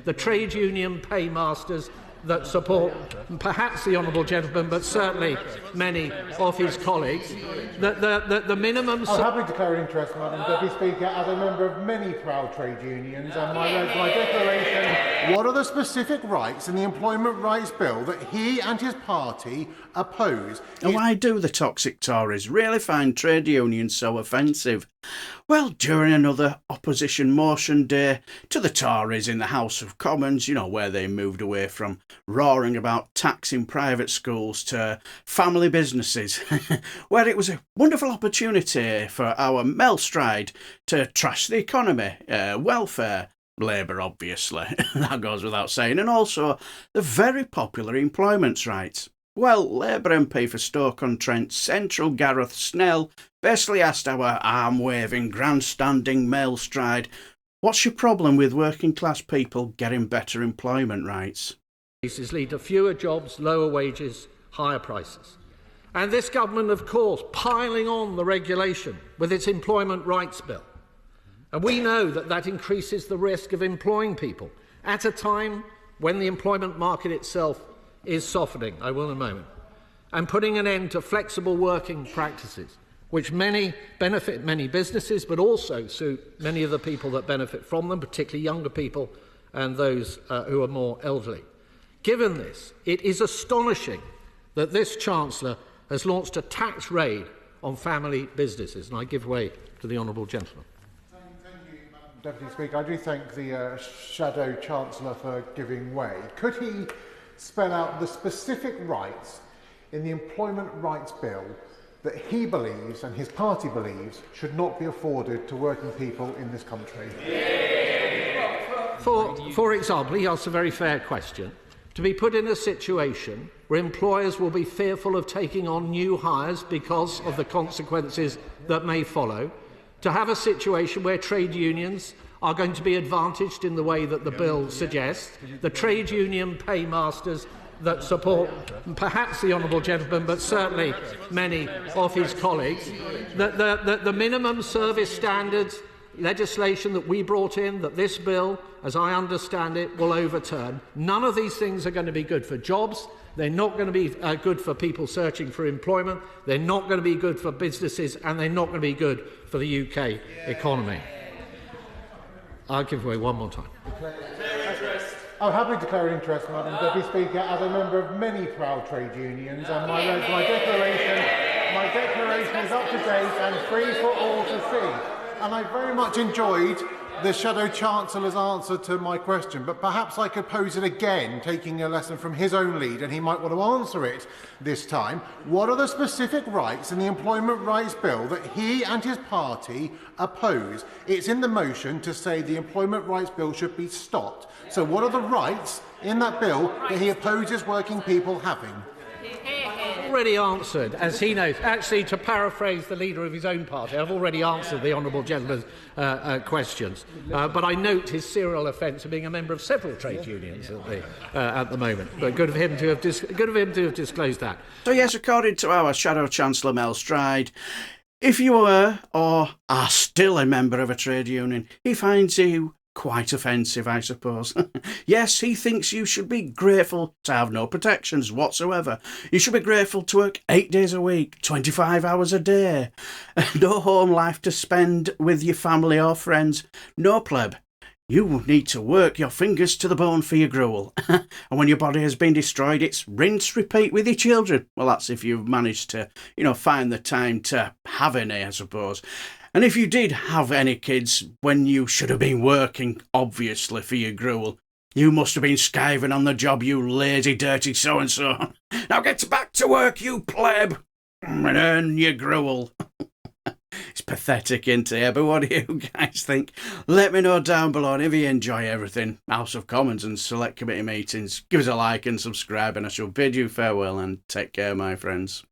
The trade union paymasters that support perhaps the honourable gentleman, but certainly many of his colleagues, that the minimum... I'm happy to declare an interest, Madam Deputy Speaker, as a member of many proud trade unions, and my declaration. What are the specific rights in the Employment Rights Bill that he and his party oppose? And why do the toxic Tories really find trade unions so offensive? Well, during another opposition motion day to the Tories in the House of Commons, you know, where they moved away from roaring about taxing private schools to family businesses, where it was a wonderful opportunity for our Mel Stride to trash the economy, welfare, Labour, obviously, that goes without saying, and also the very popular employment rights. Well, Labour MP for Stoke-on-Trent Central Gareth Snell basically asked our arm-waving, grandstanding Mel Stride, what's your problem with working class people getting better employment rights? These lead to fewer jobs, lower wages, higher prices. And this government, of course, piling on the regulation with its Employment Rights Bill. And we know that that increases the risk of employing people at a time when the employment market itself is softening, I will in a moment, and putting an end to flexible working practices, which benefit many businesses, but also suit many of the people that benefit from them, particularly younger people and those who are more elderly. Given this, it is astonishing that this Chancellor has launched a tax raid on family businesses, and I give way to the honourable gentleman. Thank you, Madam Deputy Speaker. I do thank the Shadow Chancellor for giving way. Could he spell out the specific rights in the Employment Rights Bill that he believes and his party believes should not be afforded to working people in this country? For example, he asked a very fair question. To be put in a situation where employers will be fearful of taking on new hires because of the consequences that may follow. To have a situation where trade unions are going to be advantaged in the way that the bill suggests. The trade union paymasters that support perhaps the honourable gentleman, but certainly many of his colleagues. The minimum service standards legislation that we brought in, that this bill, as I understand it, will overturn. None of these things are going to be good for jobs. They're not going to be good for people searching for employment. They're not going to be good for businesses, and they're not going to be good for the UK economy. I'll give way one more time. I'm happy to declare an interest, Madam Deputy Speaker, as a member of many proud trade unions, and my declaration is up to date and free for all to see. And I very much enjoyed the Shadow Chancellor's answer to my question, but perhaps I could pose it again, taking a lesson from his own lead, and he might want to answer it this time. What are the specific rights in the Employment Rights Bill that he and his party oppose? It's in the motion to say the Employment Rights Bill should be stopped. So what are the rights in that bill that he opposes working people having? Already answered, as he knows. Actually, to paraphrase the leader of his own party, I've already answered the honourable gentleman's questions. But I note his serial offence of being a member of several trade unions at the moment. But good of him to have disclosed that. So yes, according to our Shadow Chancellor Mel Stride, if you were or are still a member of a trade union, he finds you quite offensive, I suppose. Yes, he thinks you should be grateful to have no protections whatsoever. You should be grateful to work 8 days a week, 25 hours a day. No home life to spend with your family or friends. No pleb. You need to work your fingers to the bone for your gruel. And when your body has been destroyed, it's rinse, repeat with your children. Well, that's if you've managed to, find the time to have any, I suppose. And if you did have any kids when you should have been working, obviously, for your gruel, you must have been skiving on the job, you lazy, dirty so-and-so. Now get back to work, you pleb, and earn your gruel. It's pathetic, isn't it? But what do you guys think? Let me know down below, and if you enjoy everything, House of Commons and Select Committee meetings, give us a like and subscribe, and I shall bid you farewell and take care, my friends.